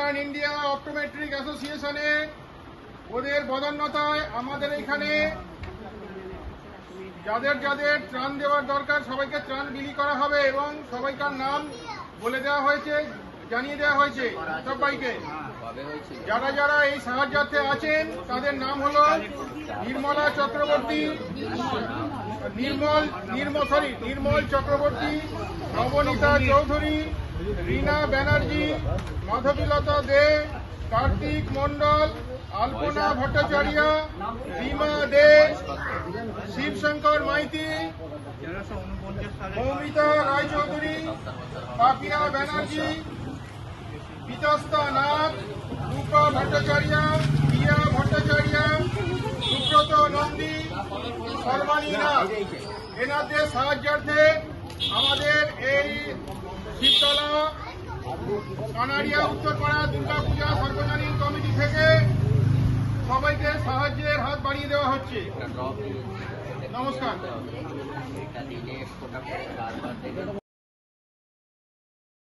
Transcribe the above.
Eastern India optometric অ্যাসোসিয়েশনে ওদের বদান্যতায় আমাদের এখানে যাদের যাদের ত্রাণ দেওয়ার দরকার সবাইকে ত্রাণ বিলি করা হবে এবং সবাইকার নাম বলে দেওয়া হয়েছে, জানিয়ে দেওয়া হয়েছে সবাইকে। যারা যারা এই সাহায্যার্থে আছেন তাদের নাম হলো নির্মলা চক্রবর্তী, নির্মল চক্রবর্তী, নবনীতা চৌধুরী, রীনা ব্যানার্জি, মাধবীলতা দে, কার্তিক মন্ডল, আলপনা ভট্টাচার্য, রিমা দে, শিবশঙ্কর মাইতি, মৌমিতা রায়চৌধুরী, পাপিয়া ব্যানার্জি, বিতস্তা নাথ, রূপা ভট্টাচার্য, প্রিয়া ভট্টাচার্য, সুব্রত নন্দী, সর্বাণী নাথ। এনাদের সাহায্যার্থে আমাদের এই শিবতলা কানাড়িয়া উত্তরপাড়া দুর্গাপূজা সার্বজনীন কমিটি থেকে সবাইকে সাহায্যের হাত বাড়িয়ে দেওয়া হচ্ছে। নমস্কার।